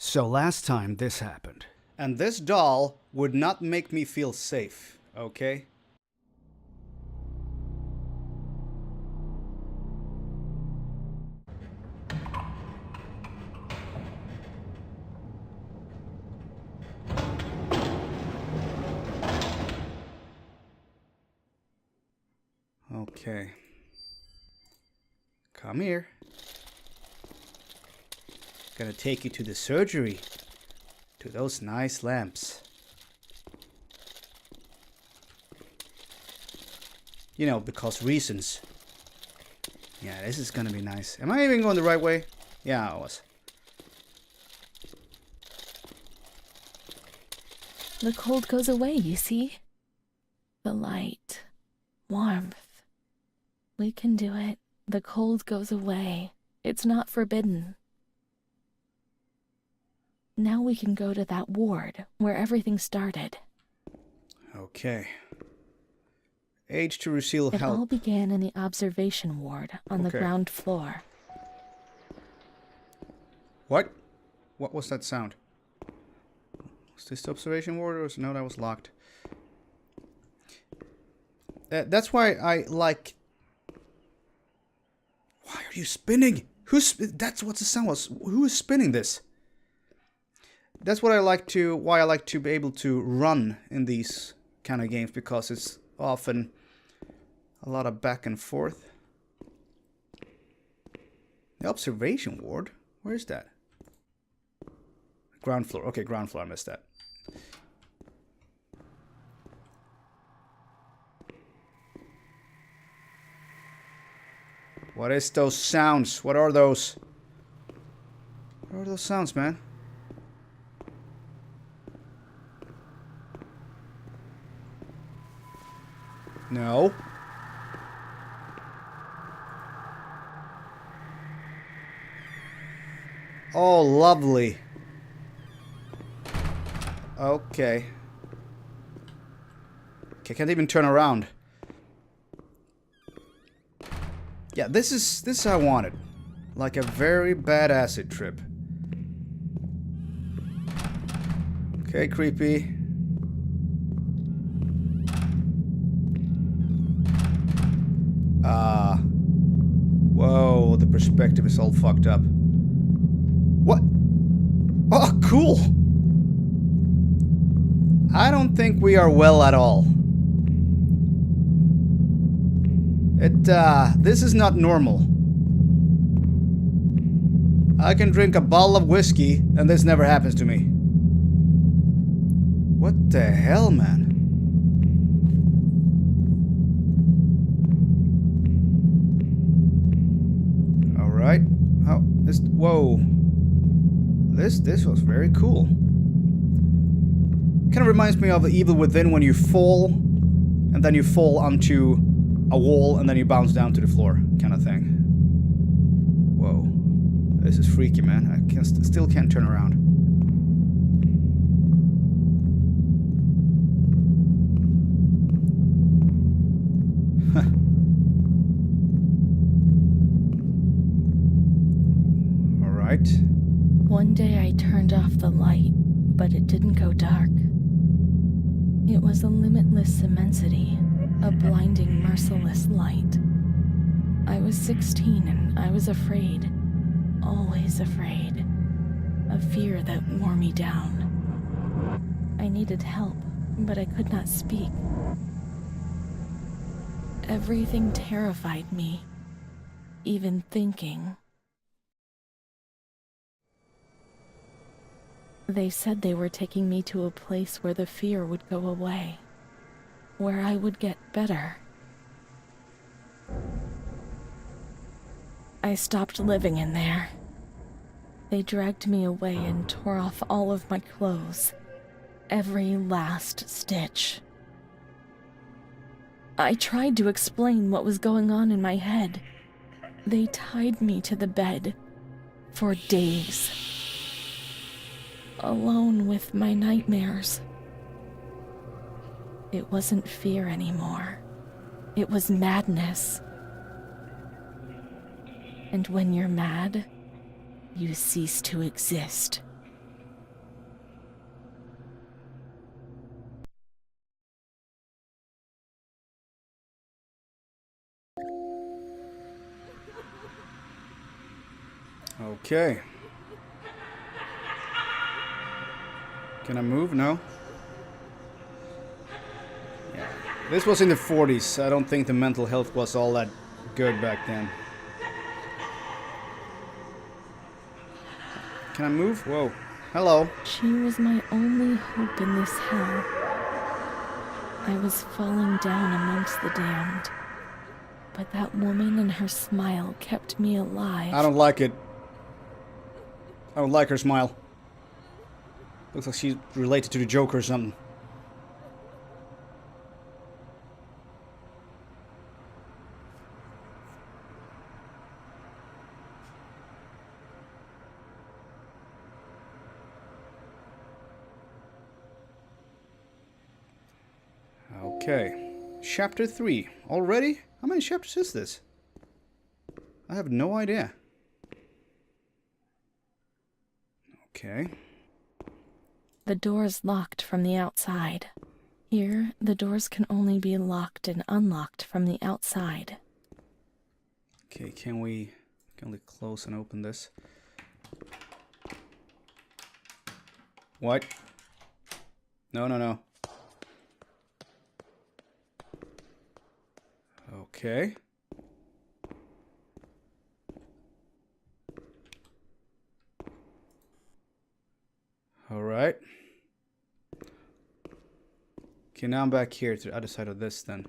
So last time this happened. And this doll would not make me feel safe, okay? Okay. Come here. Gonna take you to the surgery. To those nice lamps. You know, because reasons. Yeah, this is gonna be nice. Am I even going the right way? Yeah, I was. The cold goes away, you see? The light. Warmth. We can do it. The cold goes away. It's not forbidden. Now we can go to that ward where everything started. Okay. Age to receive It help. all began in the observation ward on the Okay. ground floor. What? What was that sound? Was this the observation ward or was... No, that was locked. That's why I like... Why are you spinning? That's what the sound was. Who is spinning this? That's what I like to... Why I like to be able to run in these kind of games. Because it's often a lot of back and forth. The observation ward? Where is that? Ground floor. Okay, ground floor. I missed that. What is those sounds? What are those? What are those sounds, man? No. Oh, lovely. Okay. Okay, can't even turn around. Yeah, this is how I wanted. Like a very bad acid trip. Okay, creepy. Whoa, the perspective is all fucked up. What? Oh, cool! I don't think we are well at all. This is not normal. I can drink a bottle of whiskey and this never happens to me. What the hell, man? Alright. Oh, this... Whoa. This was very cool. Kind of reminds me of the Evil Within when you fall, and then you fall onto a wall, and then you bounce down to the floor, kind of thing. Whoa. This is freaky, man. I still can't turn around. Alright. One day I turned off the light, but it didn't go dark. It was a limitless immensity, a blinding, merciless light. I was 16 and I was afraid, always afraid, a fear that wore me down. I needed help, but I could not speak. Everything terrified me, even thinking. They said they were taking me to a place where the fear would go away, where I would get better. I stopped living in there. They dragged me away and tore off all of my clothes, every last stitch. I tried to explain what was going on in my head. They tied me to the bed for days. Alone with my nightmares. It wasn't fear anymore. It was madness. And when you're mad, you cease to exist. Okay. Can I move? No. Yeah. This was in the 40s. I don't think the mental health was all that good back then. Can I move? Whoa. Hello. She was my only hope in this hell. I was falling down amongst the damned. But that woman and her smile kept me alive. I don't like it. I don't like her smile. Looks like she's related to the Joker or something. Okay. Chapter 3. Already? How many chapters is this? I have no idea. Okay. The door's locked from the outside. Here, the doors can only be locked and unlocked from the outside. Okay, can we close and open this? What? No, no, no. Okay. All right. Okay, now I'm back here to the other side of this then.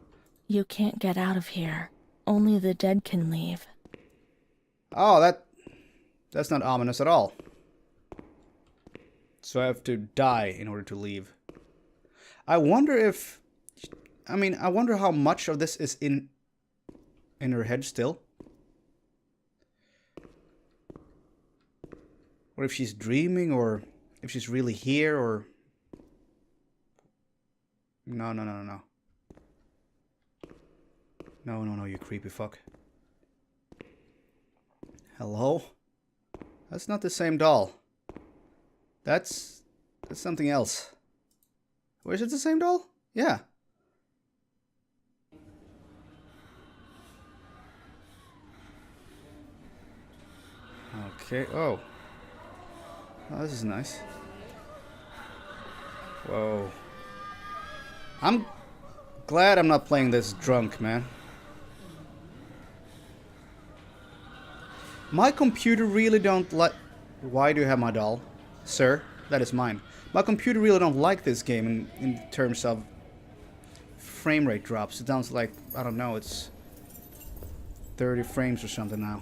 You can't get out of here. Only the dead can leave. Oh, that's not ominous at all. So I have to die in order to leave. I wonder if... I wonder how much of this is in her head still. Or if she's dreaming, or if she's really here, or... No, no, no, no, no. No, no, no, you creepy fuck. Hello? That's not the same doll. That's something else. Or is it the same doll? Yeah. Okay, oh. Oh, this is nice. Whoa. I'm glad I'm not playing this drunk, man. My computer really don't like... Why do you have my doll? Sir, that is mine. My computer really don't like this game in terms of frame rate drops. It sounds like, I don't know, it's 30 frames or something now.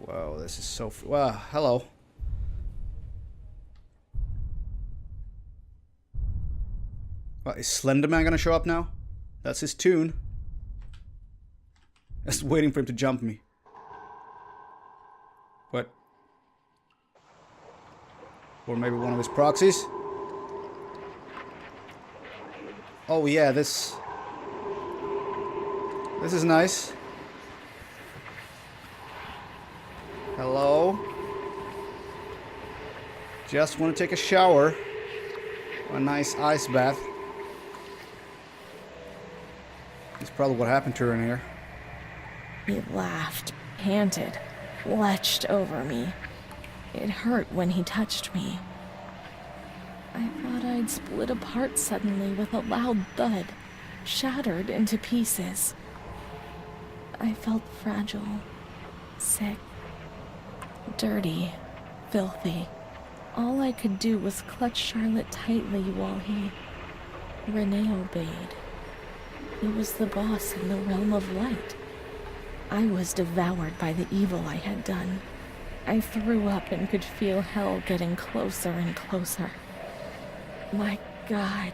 Whoa, this is so... Wow, hello. What, is Slenderman gonna show up now? That's his tune. Just waiting for him to jump me. What? Or maybe one of his proxies? Oh yeah, this is nice. Hello? Just want to take a shower. A nice ice bath. That's probably what happened to her in here. He laughed, panted, lurched over me. It hurt when he touched me. I thought I'd split apart suddenly with a loud thud, shattered into pieces. I felt fragile, sick, dirty, filthy. All I could do was clutch Charlotte tightly while Renee obeyed. He was the boss in the realm of light. I was devoured by the evil I had done. I threw up and could feel hell getting closer and closer. My God,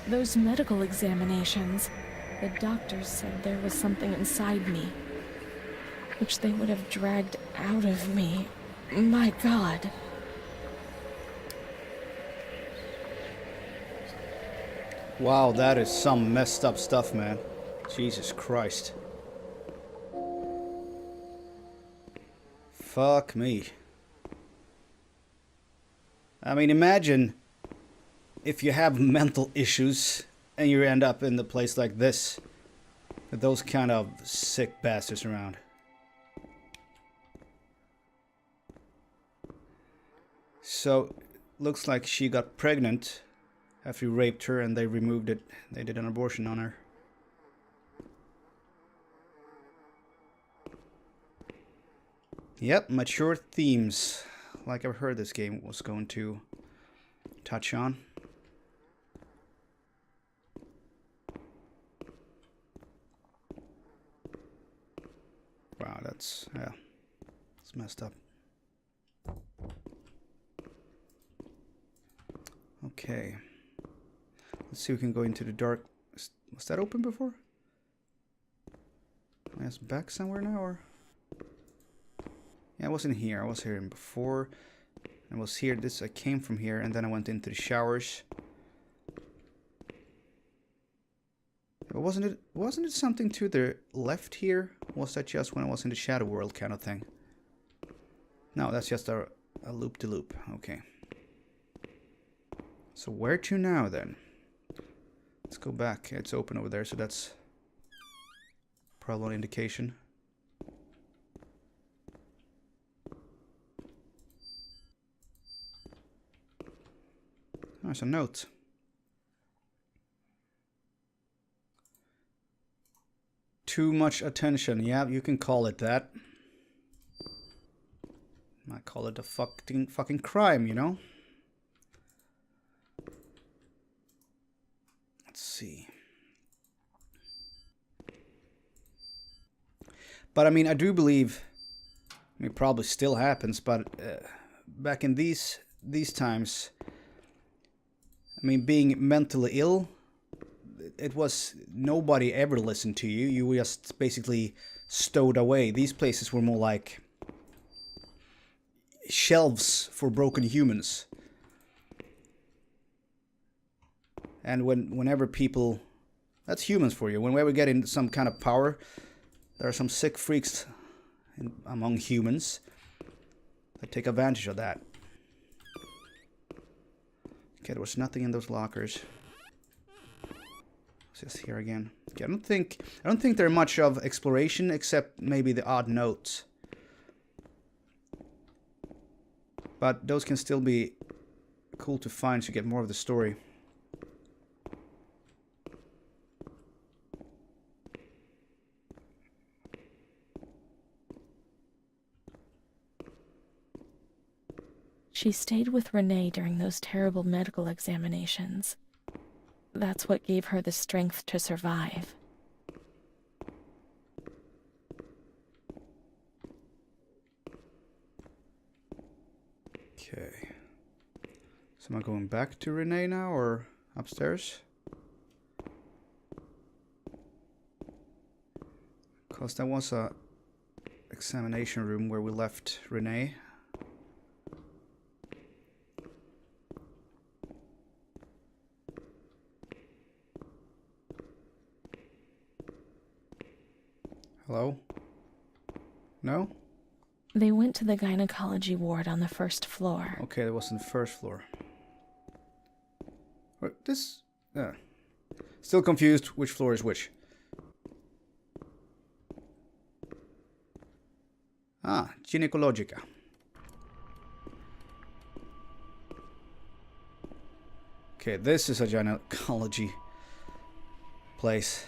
those medical examinations. The doctors said there was something inside me, which they would have dragged out of me. My God. Wow, that is some messed up stuff, man. Jesus Christ. Fuck me. I mean, imagine if you have mental issues and you end up in a place like this with those kind of sick bastards around. So, looks like she got pregnant after you raped her and they removed it. They did an abortion on her. Yep, mature themes. Like I've heard this game was going to touch on. Wow, that's, yeah, it's messed up. Okay. Let's see if we can go into the dark. Was that open before? Am I just back somewhere now, or? Yeah, I wasn't here. I was here before. I was here. I came from here, and then I went into the showers. But wasn't it something to the left here? Was that just when I was in the shadow world kind of thing? No, that's just a loop-de-loop. Okay. So where to now then? Let's go back. It's open over there, so that's probably an indication. There's a note. Too much attention. Yeah, you can call it that. I call it a fucking crime, you know? Let's see. But I mean, I do believe, I mean, it probably still happens, but back in these times, I mean, being mentally ill, it was nobody ever listened to you. You were just basically stowed away. These places were more like shelves for broken humans. And whenever people, that's humans for you. Whenever we get into some kind of power, there are some sick freaks among humans that take advantage of that. Okay, there was nothing in those lockers. It's just here again. Okay, I don't think there's much of exploration except maybe the odd notes. But those can still be cool to find to get more of the story. She stayed with Renee during those terrible medical examinations. That's what gave her the strength to survive. Okay. So am I going back to Renee now or upstairs? Because that was a examination room where we left Renee. Hello? No? They went to the gynecology ward on the first floor. Okay, that was on the first floor. This... Still confused which floor is which. Ah, gynecologica. Okay, this is a gynecology place.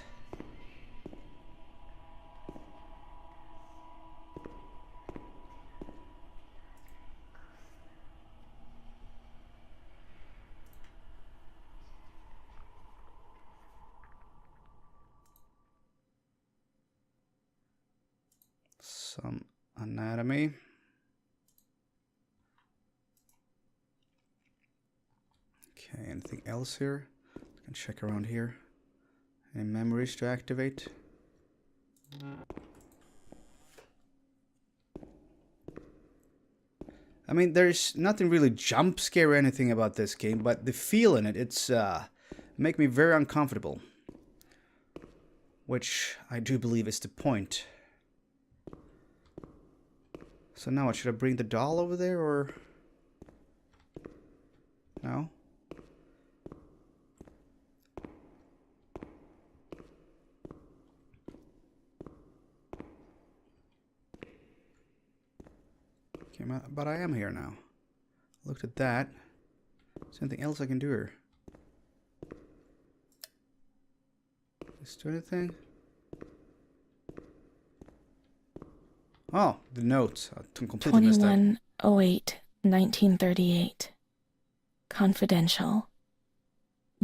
Some anatomy. Okay, anything else here? I can check around here. Any memories to activate? I mean, there's nothing really jump scare or anything about this game, but the feel in it, it's make me very uncomfortable. Which I do believe is the point. So now what, should I bring the doll over there or no? Okay, but I am here now. Looked at that. Is there anything else I can do here? Is there anything? Oh, the notes. I completely missed that. 21/08/1938. Confidential.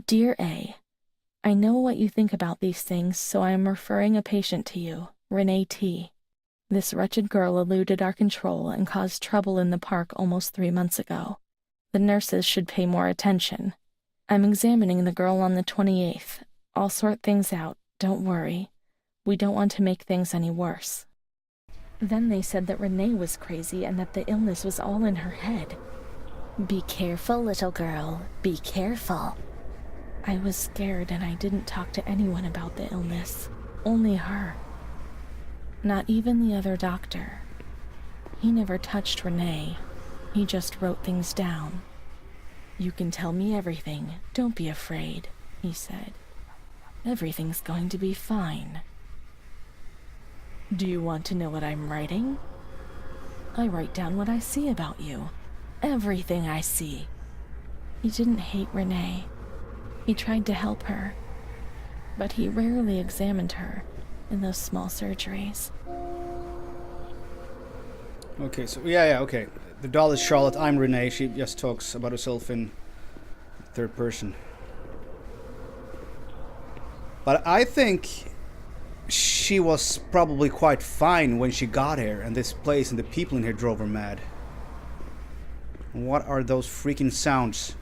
Dear A, I know what you think about these things, so I am referring a patient to you, Renee T. This wretched girl eluded our control and caused trouble in the park almost 3 months ago. The nurses should pay more attention. I'm examining the girl on the 28th. I'll sort things out, don't worry. We don't want to make things any worse. Then they said that Renee was crazy and that the illness was all in her head. Be careful, little girl. Be careful. I was scared and I didn't talk to anyone about the illness. Only her. Not even the other doctor. He never touched Renee. He just wrote things down. You can tell me everything. Don't be afraid, he said. Everything's going to be fine. Do you want to know what I'm writing? I write down what I see about you. Everything I see. He didn't hate Renee. He tried to help her. But he rarely examined her in those small surgeries. Okay, so yeah, okay. The doll is Charlotte. I'm Renee. She just talks about herself in third person. But I think she was probably quite fine when she got here, and this place and the people in here drove her mad. What are those freaking sounds?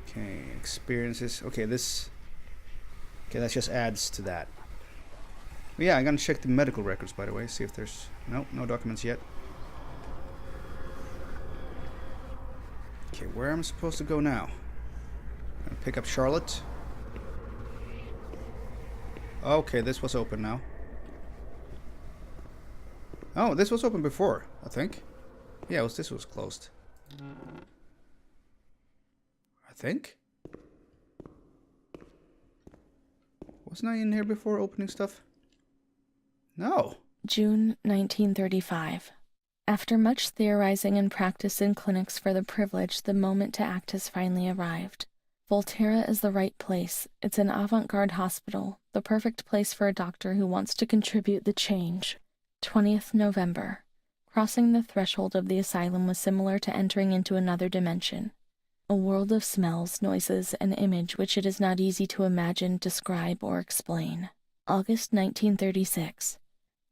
Okay, experiences. Okay, this... Okay, that just adds to that. But yeah, I'm gonna check the medical records, by the way, see if there's... No documents yet. Okay, where am I supposed to go now? I'm gonna pick up Charlotte. Okay, this was open now. Oh, this was open before, I think. Yeah, this was closed. I think. Wasn't I in here before opening stuff? No. June 1935. After much theorizing and practice in clinics for the privileged, the moment to act has finally arrived. Volterra is the right place. It's an avant-garde hospital, the perfect place for a doctor who wants to contribute the change. 20th November. Crossing the threshold of the asylum was similar to entering into another dimension. A world of smells, noises, and image which it is not easy to imagine, describe, or explain. August 1936.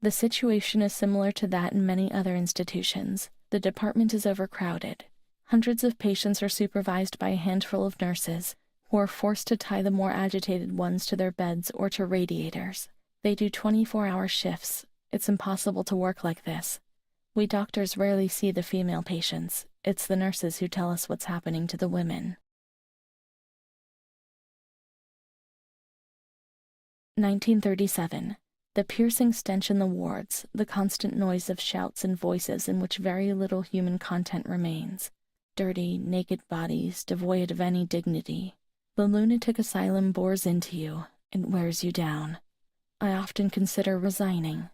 The situation is similar to that in many other institutions. The department is overcrowded. Hundreds of patients are supervised by a handful of nurses, who are forced to tie the more agitated ones to their beds or to radiators. They do 24-hour shifts. It's impossible to work like this. We doctors rarely see the female patients. It's the nurses who tell us what's happening to the women. 1937. The piercing stench in the wards, the constant noise of shouts and voices in which very little human content remains. Dirty, naked bodies, devoid of any dignity. The lunatic asylum bores into you. It wears you down. I often consider resigning.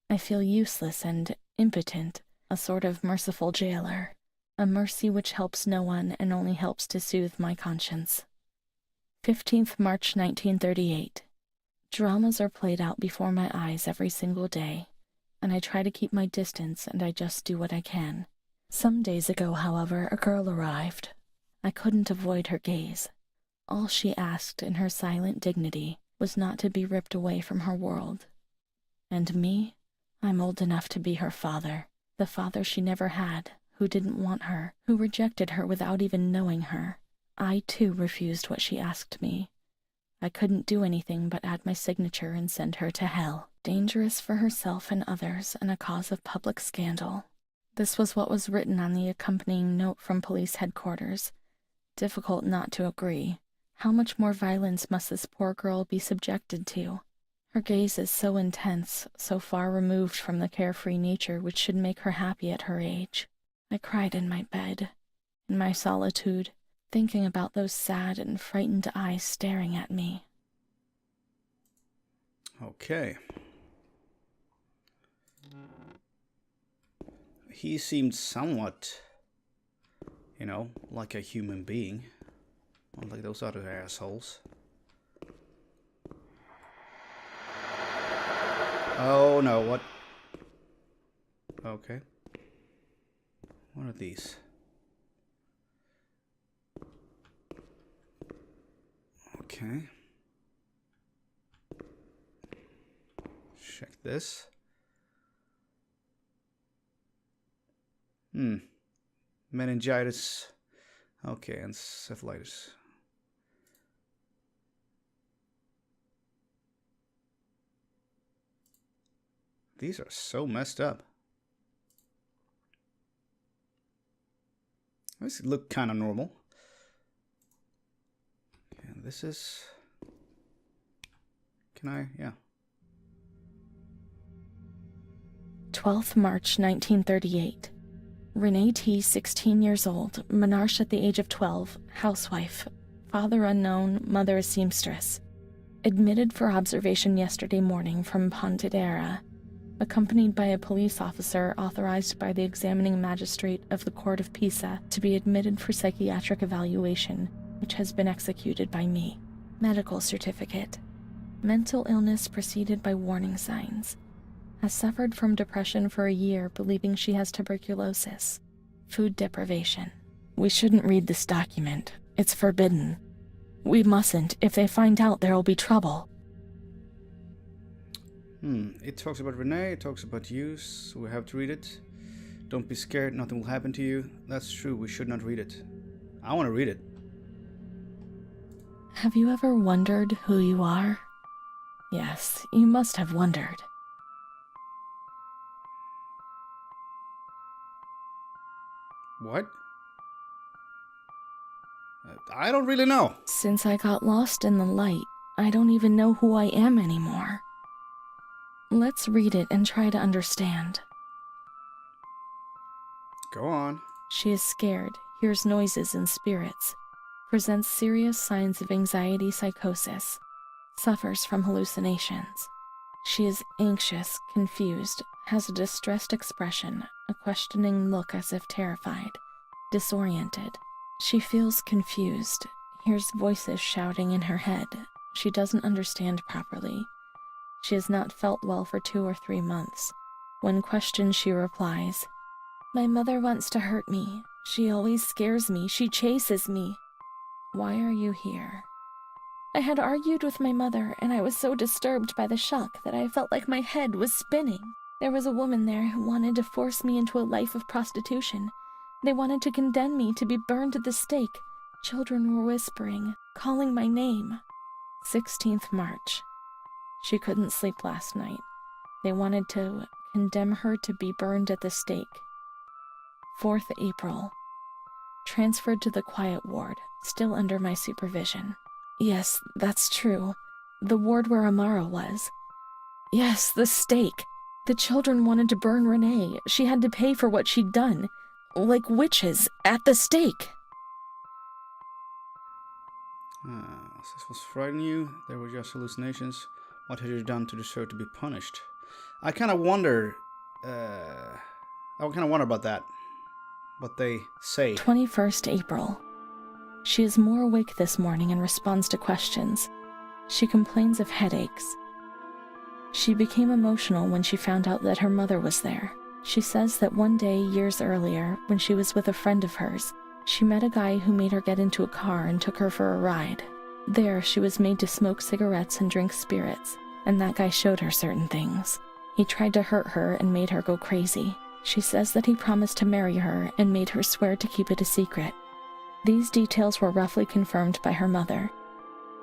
I feel useless and impotent, a sort of merciful jailer. A mercy which helps no one and only helps to soothe my conscience. 15th March 1938. Dramas are played out before my eyes every single day, and I try to keep my distance and I just do what I can. Some days ago, however, a girl arrived. I couldn't avoid her gaze. All she asked in her silent dignity was not to be ripped away from her world. And me? I'm old enough to be her father, the father she never had, who didn't want her, who rejected her without even knowing her. I, too, refused what she asked me. I couldn't do anything but add my signature and send her to hell. Dangerous for herself and others, and a cause of public scandal. This was what was written on the accompanying note from police headquarters. Difficult not to agree. How much more violence must this poor girl be subjected to? Her gaze is so intense, so far removed from the carefree nature which should make her happy at her age. I cried in my bed, in my solitude, thinking about those sad and frightened eyes staring at me. Okay. he seemed somewhat, you know, like a human being. Not like those other assholes. Oh no, what? Okay. What are these? Okay. Check this. Meningitis. Okay, encephalitis. These are so messed up. These look kind of normal. And this is... Can I? Yeah. 12th March 1938. Renee T., 16 years old, Menarche at the age of 12, housewife, father unknown, mother a seamstress. Admitted for observation yesterday morning from Pontedera, accompanied by a police officer authorized by the examining magistrate of the Court of Pisa to be admitted for psychiatric evaluation, which has been executed by me. Medical certificate. Mental illness preceded by warning signs. Has suffered from depression for a year, believing she has tuberculosis. Food deprivation. We shouldn't read this document. It's forbidden. We mustn't. If they find out, there will be trouble. It talks about Renee, it talks about you, so we have to read it. Don't be scared, nothing will happen to you. That's true, we should not read it. I want to read it. Have you ever wondered who you are? Yes, you must have wondered. What? I don't really know. Since I got lost in the light, I don't even know who I am anymore. Let's read it and try to understand. Go on. She is scared, hears noises and spirits, presents serious signs of anxiety psychosis, suffers from hallucinations. She is anxious, confused, has a distressed expression, a questioning look as if terrified, disoriented. She feels confused, hears voices shouting in her head. She doesn't understand properly. She has not felt well for 2 or 3 months. When questioned, she replies, "My mother wants to hurt me. She always scares me. She chases me." Why are you here? I had argued with my mother, and I was so disturbed by the shock that I felt like my head was spinning. There was a woman there who wanted to force me into a life of prostitution. They wanted to condemn me to be burned at the stake. Children were whispering, calling my name. 16th March. She couldn't sleep last night. They wanted to condemn her to be burned at the stake. 4th April. Transferred to the quiet ward, still under my supervision. Yes, that's true. The ward where Amara was. Yes, the stake. The children wanted to burn Renee. She had to pay for what she'd done. Like witches, at the stake. This was frightening you. They were just hallucinations. What had you done to deserve to be punished? I kind of wonder about that. What they say. 21st April. She is more awake this morning and responds to questions. She complains of headaches. She became emotional when she found out that her mother was there. She says that one day, years earlier, when she was with a friend of hers, she met a guy who made her get into a car and took her for a ride. There, she was made to smoke cigarettes and drink spirits, and that guy showed her certain things. He tried to hurt her and made her go crazy. She says that he promised to marry her and made her swear to keep it a secret. These details were roughly confirmed by her mother.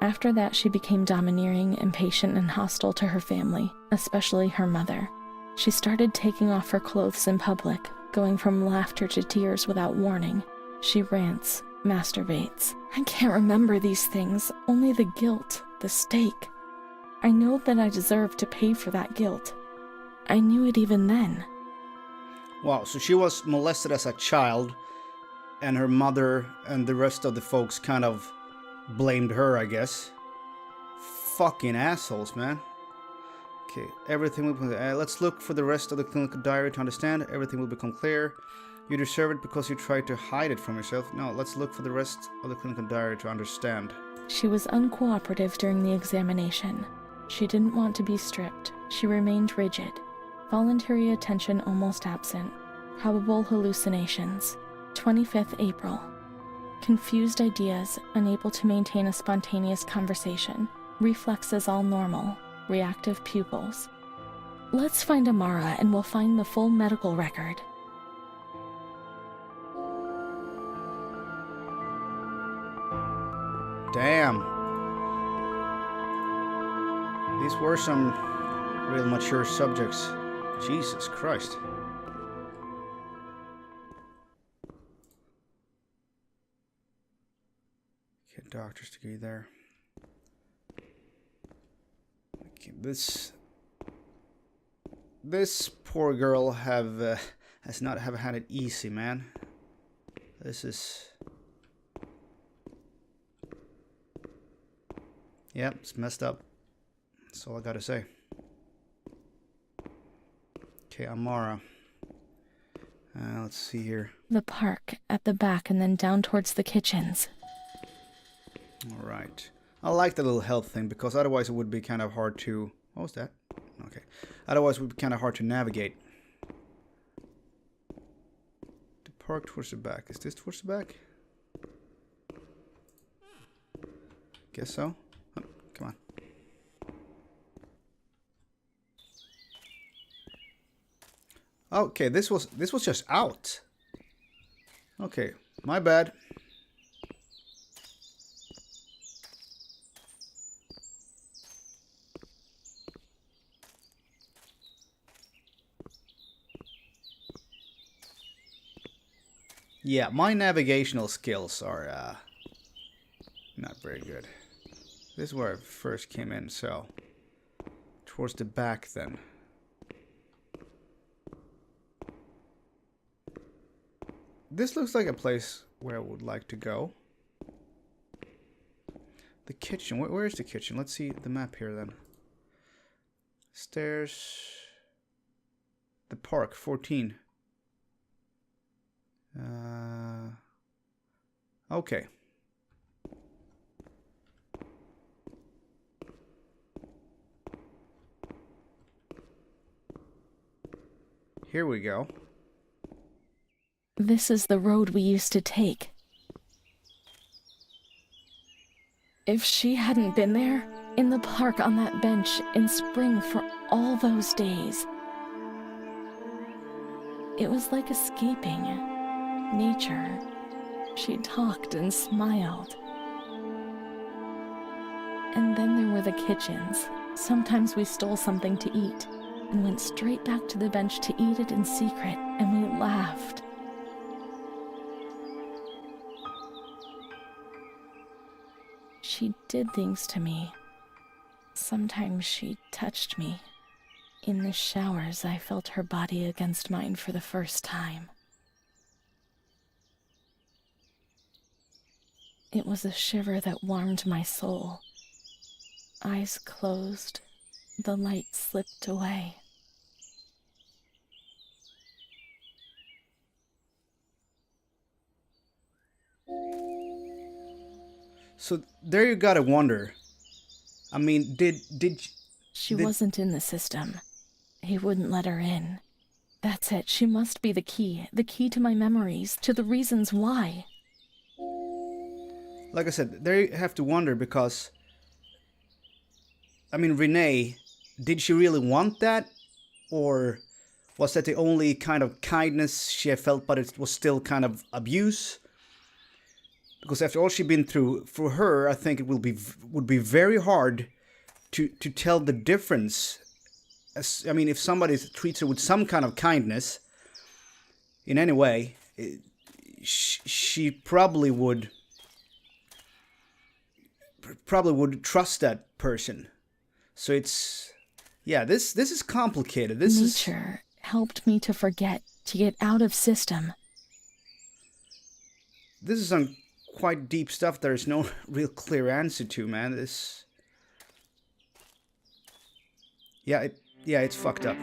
After that, she became domineering, impatient, and hostile to her family, especially her mother. She started taking off her clothes in public, going from laughter to tears without warning. She rants, masturbates. I can't remember these things, only the guilt, the stake. I know that I deserve to pay for that guilt. I knew it even then. Wow, so she was molested as a child, and her mother and the rest of the folks kind of blamed her, I guess. Fucking assholes, man. Okay, everything will be... let's look for the rest of the clinical diary to understand. Everything will become clear. You deserve it because you tried to hide it from yourself. No, let's look for the rest of the clinical diary to understand. She was uncooperative during the examination. She didn't want to be stripped. She remained rigid. Voluntary attention almost absent. Probable hallucinations. 25th April. Confused ideas, unable to maintain a spontaneous conversation. Reflexes all normal. Reactive pupils. Let's find Amara and we'll find the full medical record. Damn. These were some real mature subjects. Jesus Christ. Get doctor's degree there. Okay, this poor girl has not had it easy, man. This is... Yep, it's messed up. That's all I gotta say. Okay, Amara. Let's see here. The park at the back and then down towards the kitchens. Alright. I like the little health thing because otherwise it would be kind of hard to... What was that? Okay. Otherwise it would be kind of hard to navigate. The park towards the back. Is this towards the back? Guess so. Oh, come on. Okay, this was just out. Okay, my bad. Yeah, my navigational skills are not very good. This is where I first came in, so towards the back then. This looks like a place where I would like to go. The kitchen. Where is the kitchen? Let's see the map here then. Stairs. The park, 14. Okay. Here we go. This is the road we used to take. If she hadn't been there, in the park on that bench in spring for all those days, it was like escaping nature. She talked and smiled. And then there were the kitchens. Sometimes we stole something to eat and went straight back to the bench to eat it in secret, and we laughed. She did things to me. Sometimes she touched me. In the showers, I felt her body against mine for the first time. It was a shiver that warmed my soul. Eyes closed, the light slipped away. So there you gotta wonder. I mean, She wasn't in the system. He wouldn't let her in. That's it. She must be the key to my memories, to the reasons why. Like I said, there you have to wonder because, I mean, Renee, did she really want that? Or was that the only kind of kindness she had felt, but it was still kind of abuse? Because after all she'd been through, for her, I think it would be very hard to tell the difference. I mean, if somebody treats her with some kind of kindness, in any way, she probably would trust that person. So it's, yeah, this is complicated. Nature helped me to forget, to get out of system. This is some quite deep stuff there's no real clear answer to, man. Yeah, it's fucked up.